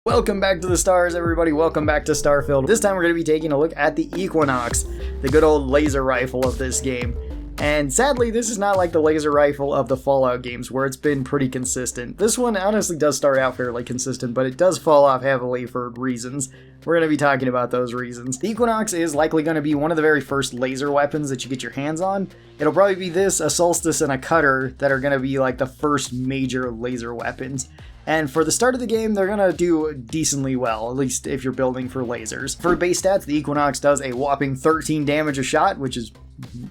Welcome back to the stars, everybody. Welcome back to Starfield. This time we're going to be taking a look at the Equinox, the good old laser rifle of this game. And sadly, this is not like the laser rifle of the Fallout games, where it's been pretty consistent. This one honestly does start out fairly consistent, but it does fall off heavily for reasons. We're going to be talking about those reasons. The Equinox is likely going to be one of the very first laser weapons that you get your hands on. It'll probably be this, a Solstice, and a Cutter that are going to be like the first major laser weapons. And for the start of the game, they're going to do decently well, at least if you're building for lasers. For base stats, the Equinox does a whopping 13 damage a shot, which is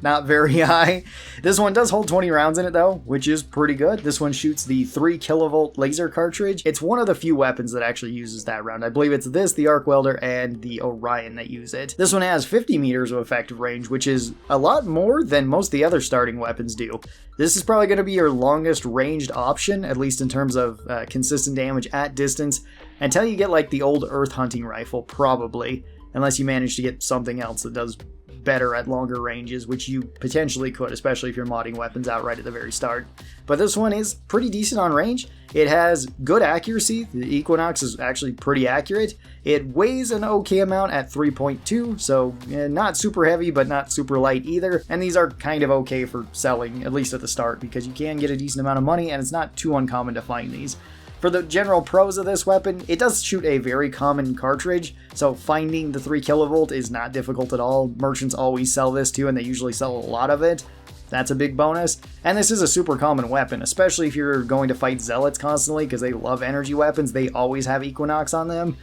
not very high. This one does hold 20 rounds in it though, which is pretty good. This one shoots the 3 kilovolt laser cartridge. It's one of the few weapons that actually uses that round. I believe it's this, the Arc Welder, and the Orion that use it. This one has 50 meters of effective range, which is a lot more than most of the other starting weapons do. This is probably going to be your longest ranged option, at least in terms of consistent damage at distance, until you get like the old Earth hunting rifle, probably, unless you manage to get something else that does better at longer ranges, which you potentially could, especially if you're modding weapons out right at the very start. But this one is pretty decent on range. It has good accuracy. The Equinox is actually pretty accurate. It weighs an okay amount at 3.2, so not super heavy, but not super light either. And these are kind of okay for selling, at least at the start, because you can get a decent amount of money, and it's not too uncommon to find these. For the general pros of this weapon, it does shoot a very common cartridge, so finding the 3 kilovolt is not difficult at all. Merchants always sell this too, and they usually sell a lot of it. That's a big bonus. And this is a super common weapon, especially if you're going to fight zealots constantly, because they love energy weapons. They always have Equinox on them.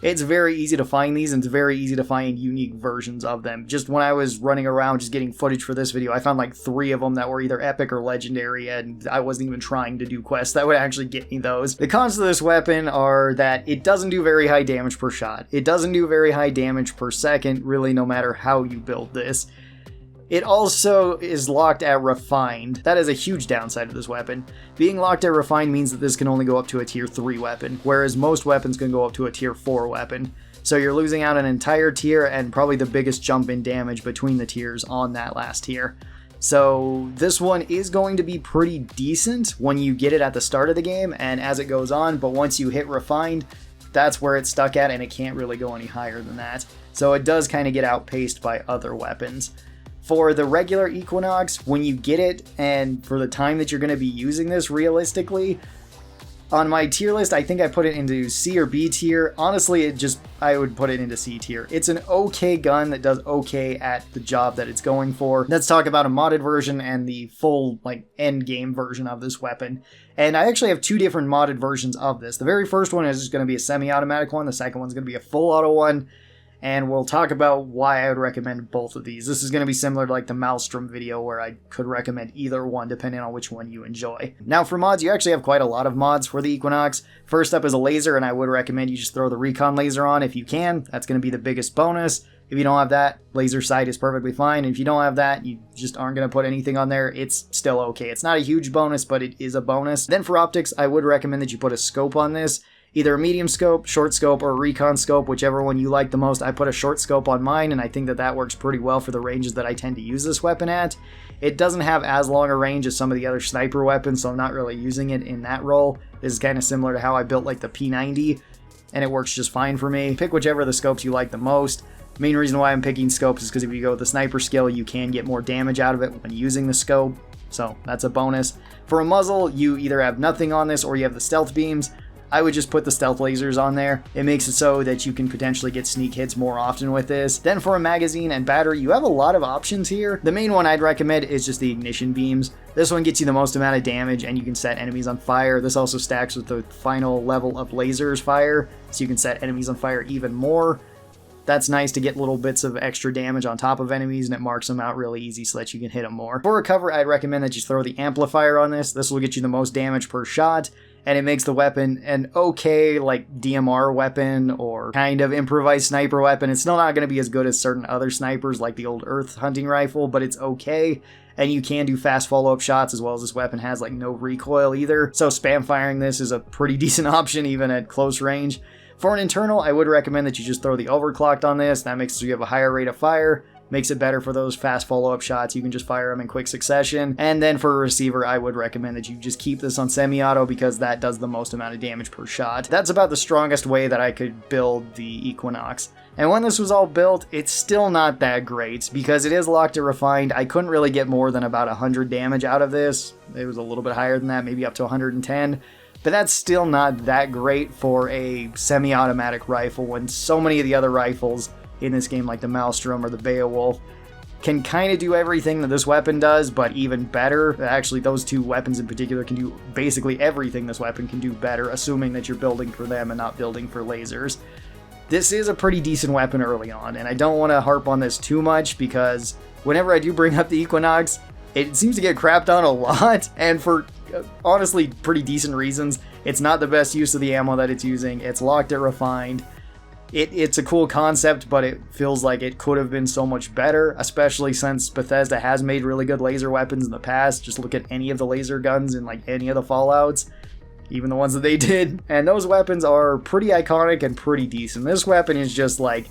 It's very easy to find these, and it's very easy to find unique versions of them. Just when I was running around just getting footage for this video, I found like 3 of them that were either epic or legendary, and I wasn't even trying to do quests that would actually get me those. The cons of this weapon are that it doesn't do very high damage per shot. It doesn't do very high damage per second, really, no matter how you build this. It also is locked at Refined. That is a huge downside of this weapon. Being locked at Refined means that this can only go up to a tier 3 weapon, whereas most weapons can go up to a tier 4 weapon. So you're losing out an entire tier and probably the biggest jump in damage between the tiers on that last tier. So this one is going to be pretty decent when you get it at the start of the game and as it goes on, but once you hit Refined, that's where it's stuck at and it can't really go any higher than that. So it does kind of get outpaced by other weapons. For the regular Equinox, when you get it, and for the time that you're going to be using this realistically, on my tier list, I think I put it into C or B tier. Honestly, I would put it into C tier. It's an okay gun that does okay at the job that it's going for. Let's talk about a modded version and the full, end game version of this weapon. And I actually have 2 different modded versions of this. The very first one is just going to be a semi-automatic one. The second one's going to be a full auto one. And we'll talk about why I would recommend both of these. This is going to be similar to like the Maelstrom video where I could recommend either one depending on which one you enjoy. Now for mods, you actually have quite a lot of mods for the Equinox. First up is a laser, and I would recommend you just throw the recon laser on if you can. That's going to be the biggest bonus. If you don't have that, laser sight is perfectly fine. And if you don't have that, you just aren't going to put anything on there, it's still okay. It's not a huge bonus, but it is a bonus. Then for optics, I would recommend that you put a scope on this. Either a medium scope, short scope, or a recon scope, whichever one you like the most. I put a short scope on mine, and I think that works pretty well for the ranges that I tend to use this weapon at. It doesn't have as long a range as some of the other sniper weapons, so I'm not really using it in that role. This is kind of similar to how I built like the P90, and it works just fine for me. Pick whichever of the scopes you like the most. The main reason why I'm picking scopes is because if you go with the sniper skill, you can get more damage out of it when using the scope, so that's a bonus. For a muzzle, you either have nothing on this or you have the stealth beams. I would just put the stealth lasers on there. It makes it so that you can potentially get sneak hits more often with this. Then for a magazine and battery, you have a lot of options here. The main one I'd recommend is just the ignition beams. This one gets you the most amount of damage and you can set enemies on fire. This also stacks with the final level of lasers fire, so you can set enemies on fire even more. That's nice to get little bits of extra damage on top of enemies, and it marks them out really easy so that you can hit them more. For recover, I'd recommend that you throw the amplifier on this. This will get you the most damage per shot, and it makes the weapon an okay, DMR weapon or kind of improvised sniper weapon. It's still not going to be as good as certain other snipers like the old Earth hunting rifle, but it's okay. And you can do fast follow-up shots, as well as this weapon has no recoil either. So spam firing this is a pretty decent option even at close range. For an internal, I would recommend that you just throw the overclocked on this. That makes it so you have a higher rate of fire. makes it better for those fast follow-up shots. You can just fire them in quick succession. And then for a receiver, I would recommend that you just keep this on semi-auto because that does the most amount of damage per shot. That's about the strongest way that I could build the Equinox. And when this was all built, it's still not that great because it is locked to refined. I couldn't really get more than about 100 damage out of this. It was a little bit higher than that, maybe up to 110. But that's still not that great for a semi-automatic rifle when so many of the other rifles in this game, like the Maelstrom or the Beowulf, can kind of do everything that this weapon does, but even better. Actually, those two weapons in particular can do basically everything this weapon can do better, assuming that you're building for them and not building for lasers. This is a pretty decent weapon early on, and I don't want to harp on this too much because whenever I do bring up the Equinox, it seems to get crapped on a lot, and for honestly pretty decent reasons. It's not the best use of the ammo that it's using. It's locked at refined. It's a cool concept, but it feels like it could have been so much better, especially since Bethesda has made really good laser weapons in the past. Just look at any of the laser guns in like any of the Fallouts, even the ones that they did, and those weapons are pretty iconic and pretty decent. This weapon is just like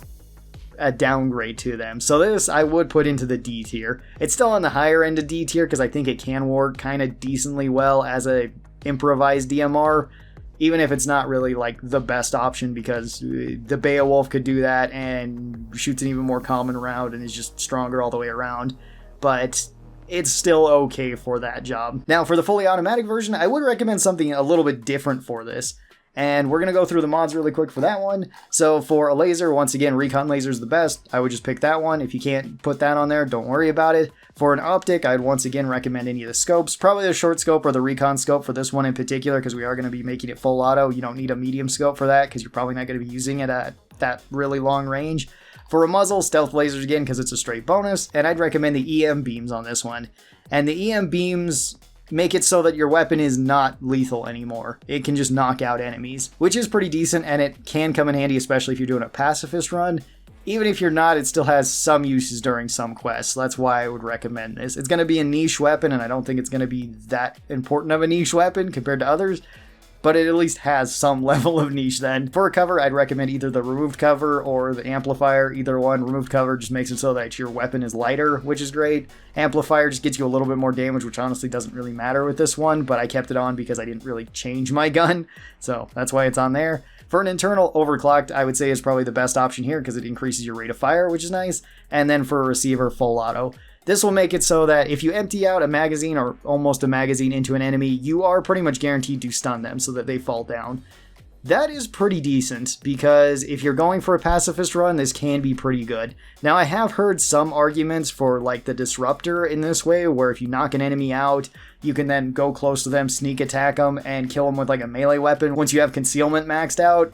a downgrade to them. So this I would put into the D tier. It's still on the higher end of D tier because I think it can work kind of decently well as a improvised DMR, even if it's not really like the best option because the Beowulf could do that and shoots an even more common round and is just stronger all the way around. But it's still okay for that job. Now for the fully automatic version, I would recommend something a little bit different for this. And we're going to go through the mods really quick for that one. So for a laser, once again, Recon Laser is the best. I would just pick that one. If you can't put that on there, don't worry about it. For an optic, I'd once again recommend any of the scopes. Probably the short scope or the Recon scope for this one in particular, because we are going to be making it full auto. You don't need a medium scope for that, because you're probably not going to be using it at that really long range. For a muzzle, stealth lasers again, because it's a straight bonus. And I'd recommend the EM beams on this one. And the EM beams make it so that your weapon is not lethal anymore. It can just knock out enemies, which is pretty decent, and it can come in handy, especially if you're doing a pacifist run. Even if you're not, it still has some uses during some quests. That's why I would recommend this. It's going to be a niche weapon, and I don't think it's going to be that important of a niche weapon compared to others, but it at least has some level of niche then. For a cover, I'd recommend either the removed cover or the amplifier, either one. Removed cover just makes it so that your weapon is lighter, which is great. Amplifier just gets you a little bit more damage, which honestly doesn't really matter with this one, but I kept it on because I didn't really change my gun, so that's why it's on there. For an internal, overclocked, I would say is probably the best option here because it increases your rate of fire, which is nice. And then for a receiver, full auto. This will make it so that if you empty out a magazine or almost a magazine into an enemy, you are pretty much guaranteed to stun them so that they fall down. That is pretty decent because if you're going for a pacifist run, this can be pretty good. Now, I have heard some arguments for like the disruptor in this way, where if you knock an enemy out, you can then go close to them, sneak attack them, and kill them with like a melee weapon once you have concealment maxed out,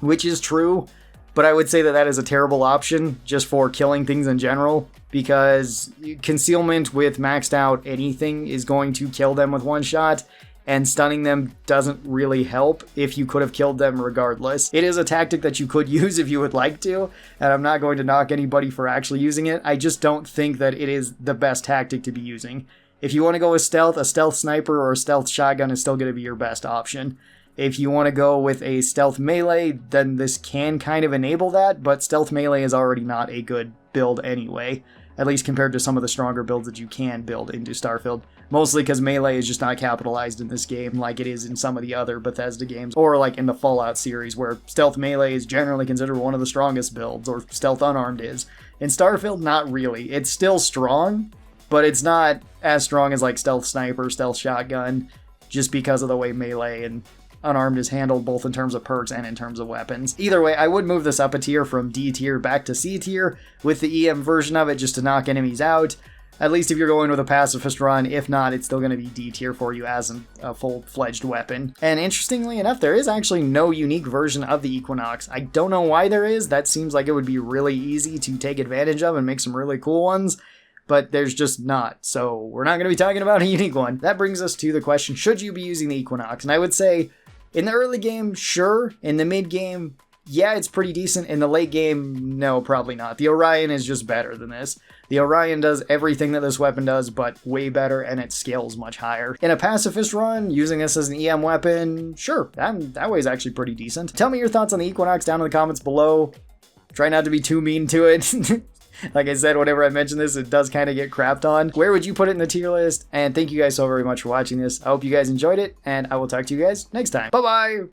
which is true. But I would say that that is a terrible option just for killing things in general, because concealment with maxed out anything is going to kill them with one shot, and stunning them doesn't really help if you could have killed them regardless. It is a tactic that you could use if you would like to, and I'm not going to knock anybody for actually using it. I just don't think that it is the best tactic to be using. If you want to go with stealth, a stealth sniper or a stealth shotgun is still going to be your best option. If you want to go with a stealth melee, then this can kind of enable that, but stealth melee is already not a good build anyway, at least compared to some of the stronger builds that you can build into Starfield. Mostly because melee is just not capitalized in this game like it is in some of the other Bethesda games, or like in the Fallout series, where stealth melee is generally considered one of the strongest builds, or stealth unarmed is. In Starfield, not really. It's still strong, but it's not as strong as like stealth sniper, stealth shotgun, just because of the way melee and unarmed is handled both in terms of perks and in terms of weapons. Either way, I would move this up a tier from D tier back to C tier with the EM version of it just to knock enemies out. At least if you're going with a pacifist run. If not, it's still going to be D tier for you as a full-fledged weapon. And interestingly enough, there is actually no unique version of the Equinox. I don't know why there is. That seems like it would be really easy to take advantage of and make some really cool ones, but there's just not. So we're not going to be talking about a unique one. That brings us to the question, should you be using the Equinox? And I would say, in the early game, sure. In the mid game, yeah, it's pretty decent. In the late game, no, probably not. The Orion is just better than this. The Orion does everything that this weapon does, but way better, and it scales much higher. In a pacifist run, using this as an EM weapon, sure, that way is actually pretty decent. Tell me your thoughts on the Equinox down in the comments below. Try not to be too mean to it. Like I said, whenever I mention this, it does kind of get crapped on. Where would you put it in the tier list? And thank you guys so very much for watching this. I hope you guys enjoyed it, and I will talk to you guys next time. Bye-bye!